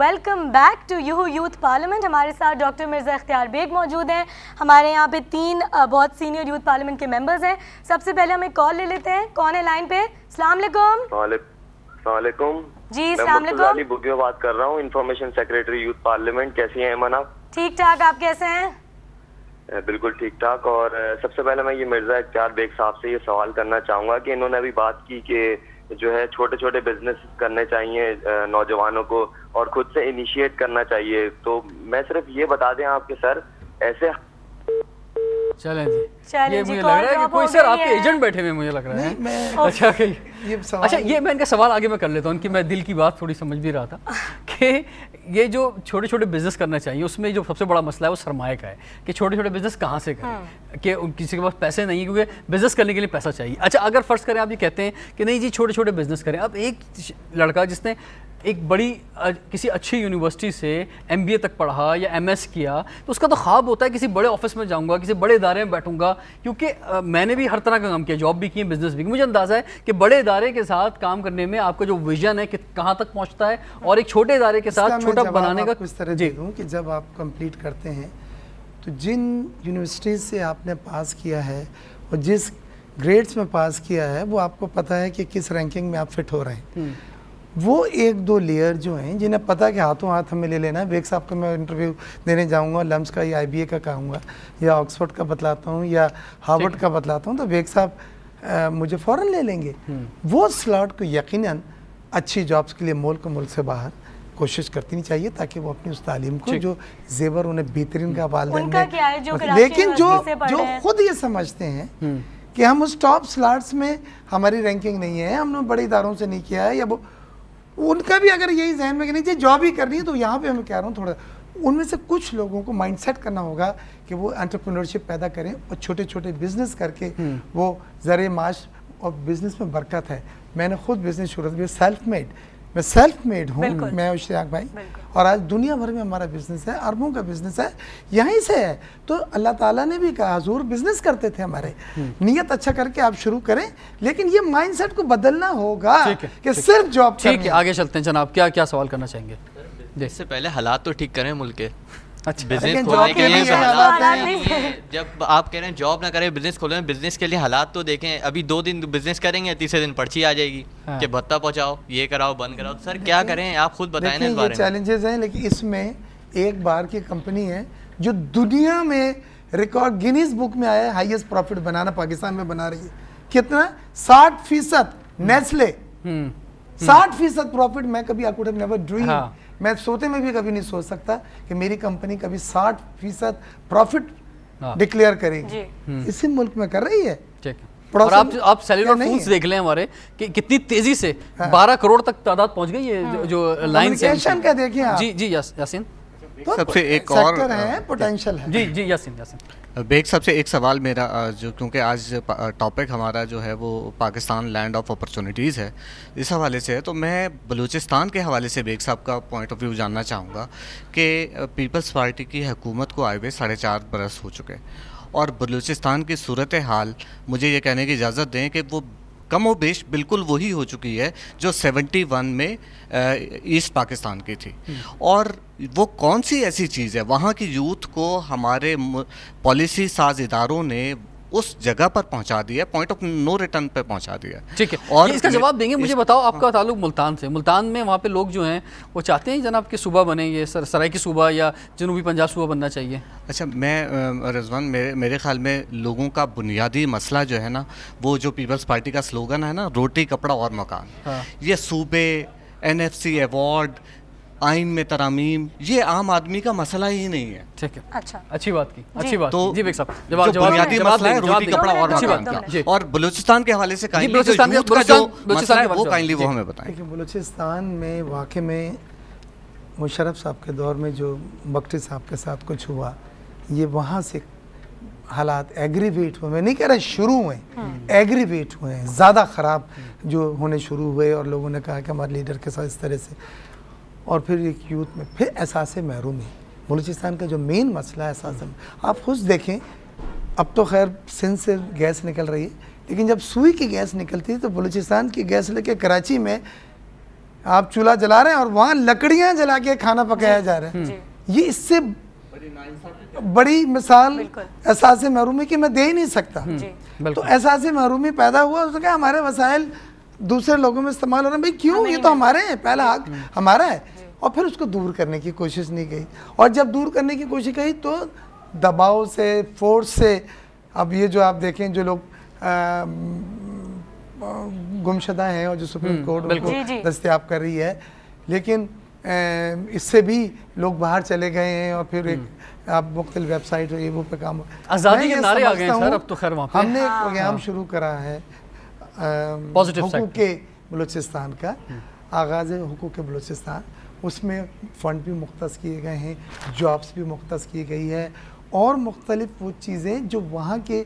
Welcome back to youth parliament. ہمارے ساتھ doctor Mirza اختیار بیگ موجود ہیں. ہمارے یہاں پہ 3 بہت سینئر یوتھ پارلیمنٹ کے ممبرز ہیں. سب سے پہلے ہم ایک کال لے لیتے ہیں. کون ہے لائن پہ؟ السلام علیکم. السلام علیکم جی السلام علیکم. میں بگیو بات کر رہا ہوں, انفارمیشن سیکریٹری یوتھ پارلیمنٹ. کیسی ہیں ایمن آپ؟ ٹھیک ٹھاک, آپ کیسے ہیں؟ بالکل ٹھیک ٹھاک. اور سب سے پہلے میں یہ مرزا اختیار بیگ صاحب سے یہ سوال کرنا چاہوں گا کہ انہوں نے ابھی بات کی کہ جو ہے چھوٹے چھوٹے بزنس کرنے چاہیے نوجوانوں کو اور خود سے انیشیٹ کرنا چاہیے. تو میں صرف یہ بتا دیں آپ کے سر ایسے چلیں جی, یہ مجھے لگ رہا ہے کہ کوئی سر آپ کے ایجنٹ بیٹھے ہوئے مجھے لگ رہا ہے. اچھا یہ میں ان کا سوال آگے میں کر لیتا ہوں, ان کی میں دل کی بات تھوڑی سمجھ بھی رہا تھا کہ یہ جو چھوٹے چھوٹے بزنس کرنا چاہیے اس میں جو سب سے بڑا مسئلہ ہے وہ سرمایہ کا ہے کہ چھوٹے چھوٹے بزنس کہاں سے کریں, کہ کسی کے پاس پیسے نہیں, کیونکہ بزنس کرنے کے لیے پیسہ چاہیے. اچھا اگر فرض کریں آپ یہ کہتے ہیں کہ نہیں جی چھوٹے چھوٹے بزنس کریں. اب ایک لڑکا جس نے ایک بڑی کسی اچھی یونیورسٹی سے MBA تک پڑھا یا MS کیا تو اس کا تو خواب ہوتا ہے کسی بڑے آفس میں جاؤں گا, کسی بڑے ادارے میں بیٹھوں گا, کیونکہ میں نے بھی ہر طرح کا کام کیا, جاب بھی کی, بزنس بھی. مجھے اندازہ ہے کہ بڑے ادارے کے ساتھ کام کرنے میں آپ کا جو ویژن ہے کہ کہاں تک پہنچتا ہے اور ایک چھوٹے ادارے کے ساتھ چھوٹا بنانے کا اس طرح دے دوں کہ جب آپ کمپلیٹ کرتے ہیں تو جن یونیورسٹیز سے آپ نے پاس کیا ہے اور جس گریڈز میں پاس کیا ہے وہ آپ کو پتہ ہے کہ کس رینکنگ میں آپ فٹ ہو رہے ہیں. وہ 1-2 لیئر جو ہیں جنہیں پتہ کہ ہاتھوں ہاتھ ہمیں لے لینا ہے. بیگ صاحب کو میں انٹرویو دینے جاؤں گا, لمس کا یا IBA کا کہوں گا یا آکسفورڈ کا بتلاتا ہوں یا ہارورڈ کا بتلاتا ہوں تو بیگ صاحب مجھے فوراً لے لیں گے. وہ سلاٹ کو یقیناً اچھی جابس کے لیے ملک سے باہر کوشش کرتی چاہیے تاکہ وہ اپنی اس تعلیم کو جو زیور انہیں بہترین کا والدین نے, لیکن جو خود یہ سمجھتے ہیں کہ ہم اس ٹاپ سلاٹس میں ہماری رینکنگ نہیں ہے, ہم نے بڑے اداروں سے نہیں کیا ہے, یا وہ ان کا بھی اگر یہی ذہن میں کہ نہیں جاب ہی کرنی ہے تو یہاں پہ میں کہہ رہا ہوں تھوڑا ان میں سے کچھ لوگوں کو مائنڈ سیٹ کرنا ہوگا کہ وہ انٹرپرینورشپ پیدا کریں اور چھوٹے چھوٹے بزنس کر کے وہ ذریعہ معاش, اور بزنس میں برکت ہے. میں نے خود بزنس شروع کیا, میں سیلف میڈ ہوں, میں اشتیاق بھائی, اور آج دنیا بھر میں ہمارا بزنس ہے, اربوں کا بزنس ہے, یہیں سے ہے. تو اللہ تعالیٰ نے بھی کہا حضور بزنس کرتے تھے ہمارے, نیت اچھا کر کے آپ شروع کریں, لیکن یہ مائنڈ سیٹ کو بدلنا ہوگا کہ صرف جاب. ٹھیک ہے آگے چلتے ہیں جناب, کیا سوال کرنا چاہیں گے؟ اس سے پہلے حالات تو ٹھیک کریں ملک کے. بزنس کھولنے کے لیے جب آپ کہہ رہے ہیں جاب نہ کریں بزنس کھولیں, بزنس کے لیے حالات تو دیکھیں. ابھی 2 دن بزنس کریں گے, تیسرے دن پرچی آ جائے گی کہ بھتہ پہنچاؤ, یہ کراؤ, بند کراؤ. سر کیا کریں آپ خود بتائیں نا اس بارے میں. چیلنجز ہیں, لیکن اس میں ایک بار کی کمپنی ہے جو دنیا میں ریکارڈ گینیز بک میں آیا ہے, ہائیسٹ پروفٹ بنانا پاکستان میں بنا رہی ہے. کتنا؟ 60%. Nestle 60% profit. میں کبھی I could have never dreamed, میں سوتے میں بھی کبھی نہیں سوچ سکتا کہ میری کمپنی کبھی 60% پروفٹ ڈکلیئر کرے گی. اسی ملک میں کر رہی ہے. اور آپ سیلولر فونز دیکھ لیں ہمارے کہ کتنی تیزی سے 12 کروڑ تک تعداد پہنچ گئی ہے جو لائن سے. کمیونیکیشن کا دیکھیں آپ. جی یاسین سب سے ایک اور پوٹینشیل ہے. جی یاسین بیگ صاحب سے ایک سوال میرا, جو کیونکہ آج ٹاپک ہمارا جو ہے وہ پاکستان لینڈ آف اپرچونیٹیز ہے, اس حوالے سے ہے, تو میں بلوچستان کے حوالے سے بیگ صاحب کا پوائنٹ آف ویو جاننا چاہوں گا کہ پیپلز پارٹی کی حکومت کو آئے ہوئے 4.5 برس ہو چکے, اور بلوچستان کی صورتحال مجھے یہ کہنے کی اجازت دیں کہ وہ کم و بیش بالکل وہی ہو چکی ہے جو 71 میں ایسٹ پاکستان کی تھی. اور وہ کون سی ایسی چیز ہے وہاں کی یوتھ کو ہمارے پالیسی ساز اداروں نے اس جگہ پر پہنچا دیا, پوائنٹ آف نو ریٹرن پہ پہنچا دیا. ٹھیک ہے, اور اس کا جواب دیں گے. مجھے بتاؤ آپ کا تعلق ملتان سے, ملتان میں وہاں پہ لوگ جو ہیں وہ چاہتے ہیں جناب کہ صوبہ بنے, یہ سرائیکی صوبہ یا جنوبی پنجاب صوبہ بننا چاہیے؟ اچھا میں رضوان, میرے خیال میں لوگوں کا بنیادی مسئلہ جو ہے نا, وہ جو پیپلز پارٹی کا سلوگن ہے نا, روٹی کپڑا اور مکان, یہ صوبے, NFC ایوارڈ, آئین میں ترامیم, یہ عام آدمی کا مسئلہ ہی نہیں ہے. ٹھیک ہے, اچھی بات کی, اچھی بات. تو جی بیگ صاحب, جو بنیادی مسئلہ ہے روٹی کپڑا اور مکان کا. اور بلوچستان کے حوالے سے وہ کائنڈلی وہ ہمیں بتائیں. بلوچستان میں واقع میں مشرف صاحب کے دور میں جو بگٹی صاحب کے ساتھ کچھ ہوا, یہ وہاں سے حالات ایگریویٹ ہوئے. میں نہیں کہہ رہا شروع ہوئے, ایگریویٹ ہوئے ہیں, زیادہ خراب جو ہونے شروع ہوئے, اور لوگوں نے کہا کہ ہمارے لیڈر کے ساتھ اس طرح سے, اور پھر ایک یوتھ میں پھر احساس محرومی. بلوچستان کا جو مین مسئلہ ہے احساس, آپ خود دیکھیں, اب تو خیر سندھ سے گیس نکل رہی ہے, لیکن جب سوئی کی گیس نکلتی ہے تو بلوچستان کی گیس لے کے کراچی میں آپ چولہا جلا رہے ہیں اور وہاں لکڑیاں جلا کے کھانا پکایا جا رہا ہے. یہ اس سے بڑی مثال احساس محرومی کی میں دے ہی نہیں سکتا. تو احساس محرومی پیدا ہوا, اس نے کہا ہمارے وسائل دوسرے لوگوں میں استعمال ہو رہے ہیں. بھائی کیوں, یہ تو ہمارے ہیں, پہلا حق ہمارا ہے. اور پھر اس کو دور کرنے کی کوشش نہیں کی, اور جب دور کرنے کی کوشش کی تو دباؤ سے, فورس سے. اب یہ جو آپ دیکھیں جو لوگ گمشدہ ہیں اور جو سپریم کورٹ ان کو دستیاب کر رہی ہے, لیکن اس سے بھی لوگ باہر چلے گئے ہیں, اور پھر ایک آپ مختلف ویب سائٹ یہ وہ پہ کام آزادی کے نعرے آ گئے ہیں سر. اب تو خیر وہاں پہ ہم نے ایک پروگرام شروع کرا ہے حقوق بلوچستان کا, آغاز حقوق بلوچستان. اس میں فنڈ بھی مختص کیے گئے ہیں, جابس بھی مختص کی گئی ہے, اور مختلف وہ چیزیں جو وہاں کے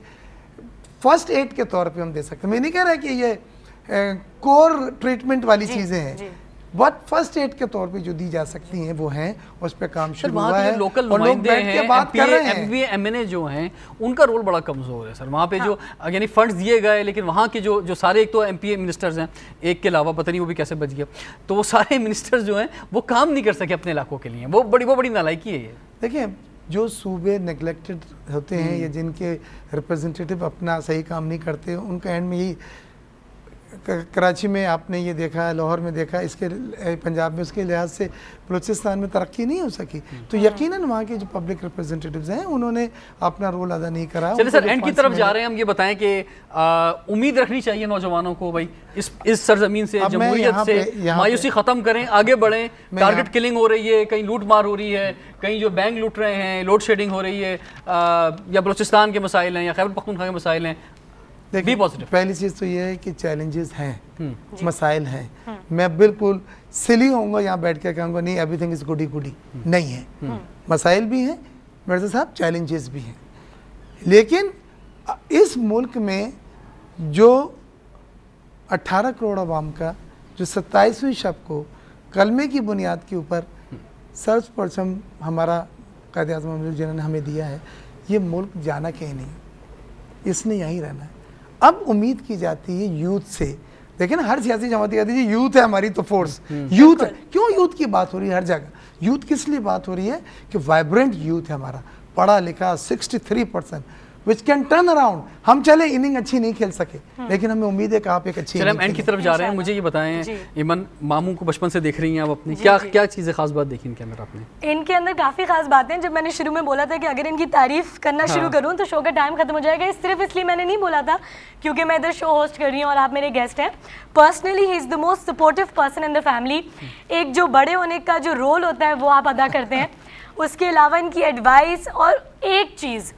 فرسٹ ایڈ کے طور پہ ہم دے سکتے ہیں. میں نہیں کہہ رہا کہ یہ کور ٹریٹمنٹ والی چیزیں ہیں, بٹ فرسٹ ایڈ کے طور پہ جو دی جا سکتی ہیں وہ ہیں, اس پہ کام شروع ہوا ہے. لوکل نمائندے ہیں, ایم پی ایم این اے جو ہیں, ان کا رول بڑا کمزور ہے سر. وہاں پہ جو یعنی فنڈز دیے گئے, لیکن وہاں کے جو سارے, ایک تو ایم پی اے منسٹرز ہیں, ایک کے علاوہ پتہ نہیں وہ بھی کیسے بچ گیا, تو وہ سارے منسٹرز جو ہیں وہ کام نہیں کر سکے اپنے علاقوں کے لیے. وہ بڑی نالائکی ہے یہ. دیکھیں جو صوبے نیگلیکٹڈ ہوتے ہیں یا جن کے ریپرزنٹیٹیو اپنا صحیح کام نہیں کرتے, ان کا اینڈ میں یہی, کراچی میں آپ نے یہ دیکھا, لاہور میں دیکھا, اس کے پنجاب میں اس کے لحاظ سے بلوچستان میں ترقی نہیں ہو سکی. تو یقیناً وہاں کے جو پبلک ریپرزنٹیٹیوز ہیں انہوں نے اپنا رول ادا نہیں کرا. چلیے سر اینڈ کی طرف جا رہے ہیں ہم. یہ بتائیں کہ امید رکھنی چاہیے نوجوانوں کو, بھائی اس سرزمین سے, جمہوریت سے مایوسی ختم کریں, آگے بڑھیں. ٹارگٹ کلنگ ہو رہی ہے, کہیں لوٹ مار ہو رہی ہے, کہیں جو بینک لوٹ رہے ہیں, لوڈ شیڈنگ ہو رہی ہے, یا بلوچستان کے مسائل ہیں یا خیبر پختونخوا کے مسائل ہیں. پہلی چیز تو یہ ہے کہ چیلنجز ہیں, مسائل ہیں. میں بالکل سلی ہوں گا یہاں بیٹھ کے کہوں گا نہیں ایوری تھنگ از گڈی گڈی, نہیں ہے. مسائل بھی ہیں مرزا صاحب, چیلنجز بھی ہیں. لیکن اس ملک میں جو 18 کروڑ عوام کا جو 27ویں شب کو کلمے کی بنیاد کے اوپر سرس پرچم ہمارا قائد اعظم محمد جناح نے ہمیں دیا ہے, یہ ملک جانا کہیں نہیں, اس نے یہیں رہنا ہے. اب امید کی جاتی ہے یوتھ سے. دیکھیں نا, ہر سیاسی جماعت کہتی ہے یوتھ ہے ہماری تو فورس, یوتھ ہے. کیوں یوتھ کی بات ہو رہی ہے ہر جگہ؟ یوتھ کس لیے بات ہو رہی ہے کہ وائبرنٹ یوتھ ہے ہمارا, پڑھا لکھا 63%, which can turn around. ہم چلے اننگ اچھی نہیں کھیل سکے, لیکن ہمیں امید ہے کہ آپ ایک اچھی. چلیں ہم اینڈ کی طرف جا رہے ہیں. مجھے یہ بتائیں, ایمن ماموں کو بچپن سے دیکھ رہی ہیں آپ اپنی, کیا چیزیں خاص بات دیکھی ان کے اندر آپ نے؟ ان کے اندر کافی خاص باتیں ہیں. جب میں نے شروع میں بولا تھا کہ اگر ان کی تعریف کرنا شروع کروں تو شو کا ٹائم ختم ہو جائے گا, صرف اس لیے میں نے نہیں بولا تھا کیونکہ میں ادھر شو ہوسٹ کر رہی ہوں اور آپ میرے گیسٹ ہیں. Personally he is the most supportive person in the family. ایک جو بڑے ہونے کا جو رول ہوتا ہے وہ آپ ادا کرتے ہیں. اس کے علاوہ ان کی ایڈوائس, اور ایک چیز,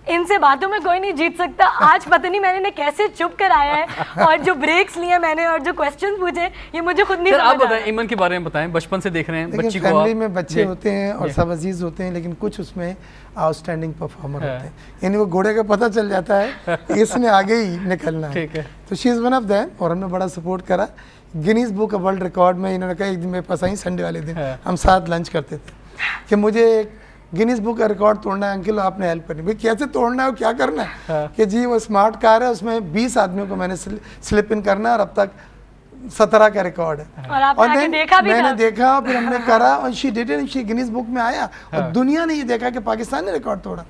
ان سے باتوں میں کوئی نہیں جیت سکتا. آج پتہ نہیں میں نے کیسے چپ کر آیا ہے, اور جو بریکس لیے میں نے اور جو کوسچن پوچھے یہ مجھے خود نہیں سمجھ آ رہا. آپ بتائیں ایمن کے بارے میں بتائیں, بچپن سے دیکھ رہے ہیں بچی کو. فیملی میں بچے ہوتے ہیں اور سب عزیز ہوتے ہیں, لیکن کچھ اس میں آؤٹ اسٹینڈنگ پرفارمر ہوتے ہیں. یعنی وہ گھوڑے کا پتہ چل جاتا ہے اس نے آگے ہی نکلنا ہے. تو شی از ون آف دیم, اور ہم نے بڑا سپورٹ کرا. Guinness book of world record میں انہوں نے کہا ایک دن میرے پاس آئی سنڈے والے دن, ہم ساتھ لنچ کرتے تھے, کہ مجھے ایک گنیز بک کا ریکارڈ توڑنا ہے انکل, آپ نے ہیلپ کرنی. بھائی کیسے توڑنا ہے اور کیا کرنا ہے؟ کہ جی وہ اسمارٹ کار ہے, اس میں 20 آدمیوں کو میں نے سلپ ان کرنا ہے, اور اب تک 17 کا ریکارڈ ہے. اور میں نے دیکھا, پھر ہم نے کرا, اور she did it, she Guinness book میں آیا, اور دنیا نے یہ دیکھا کہ پاکستان نے ریکارڈ توڑا.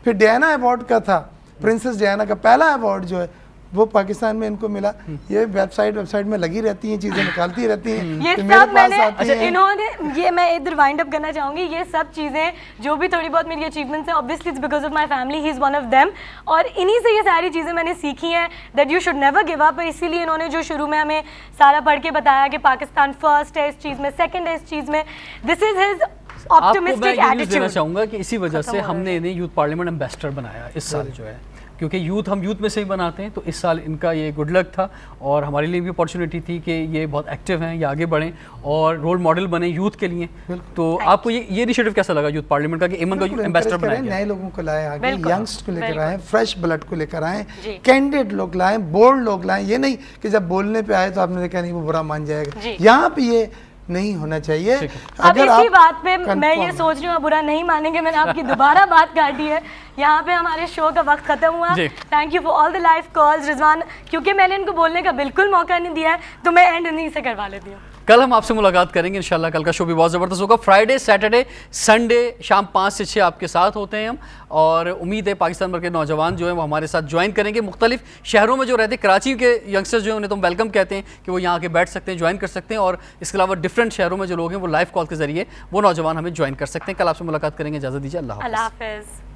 پھر ڈیانا ایوارڈ کا تھا, پرنسس ڈیانا کا پہلا ایوارڈ جو ہے وہ پاکستان میں ان کو ملا. یہ ویب سائٹ میں لگی رہتی ہیں, چیزیں نکالتی رہتی ہیں. یہ سب میں نے انہوں نے, یہ میں ادھر وائنڈ اپ کرنا چاہوں گی, یہ سب چیزیں جو بھی تھوڑی بہت میری اچیومنٹس ہیں, obviously it's because of my family, he is one of them, اور انہی سے یہ ساری چیزیں میں نے سیکھی ہیں that you should never give up. اسی لیے انہوں نے جو شروع میں ہمیں سارا پڑھ کے بتایا کہ پاکستان فرسٹ ہے اس چیز میں, سیکنڈ ہے اس چیز میں, this is his optimistic attitude. دینا چاہوں گا کہ اسی وجہ سے ہم نے انہیں یوتھ پارلیمنٹ ایمبیسڈر بنایا اس سال جو ہے, کیونکہ یوتھ ہم یوتھ میں سے ہی بناتے ہیں. تو اس سال ان کا یہ گڈ لک تھا, اور ہمارے لیے بھی اپارچونیٹی تھی کہ یہ بہت ایکٹیو ہیں, یہ آگے بڑھیں اور رول ماڈل بنیں یوتھ کے لیے. تو آپ کو یہ انیشیٹو کیسا لگا یوتھ پارلیمنٹ کا کہ ایمن کو ایمبیسڈر بنایا گیا؟ نئے لوگوں کو لائے آگے, ینگسٹ کو لے کر آئیں, فریش بلڈ کو لے کر آئیں, کینڈیڈیٹ لوگ لائیں, بولڈ لوگ لائیں. یہ نہیں کہ جب بولنے پہ آئے تو آپ نے دیکھا نہیں وہ برا مان جائے گا. یہاں پہ یہ نہیں ہونا چاہیے. اب اسی بات پہ میں یہ سوچ رہی ہوں آپ برا نہیں مانیں گے, میں نے آپ کی دوبارہ بات کاٹی ہے. یہاں پہ ہمارے شو کا وقت ختم ہوا. Thank you for all the life calls. Rizwan, کیونکہ میں نے ان کو بولنے کا بالکل موقع نہیں دیا ہے تو میں اینڈ انہیں سے کروا لیتی ہوں. کل ہم آپ سے ملاقات کریں گے انشاءاللہ. کل کا شو بھی بہت زبردست ہوگا. فرائیڈے سیٹرڈے سنڈے شام 5 سے 6 آپ کے ساتھ ہوتے ہیں ہم, اور امید ہے پاکستان بھر کے نوجوان جو ہیں وہ ہمارے ساتھ جوائن کریں گے. مختلف شہروں میں جو رہتے ہیں, کراچی کے ینگسٹرز جو ہیں انہیں تو ہم ویلکم کہتے ہیں کہ وہ یہاں آ کے بیٹھ سکتے ہیں, جوائن کر سکتے ہیں, اور اس کے علاوہ ڈفرینٹ شہروں میں جو لوگ ہیں وہ لائیو کال کے ذریعے وہ نوجوان ہمیں جوائن کر سکتے ہیں. کل آپ سے ملاقات کریں گے, اجازت دیجیے, اللہ حافظ.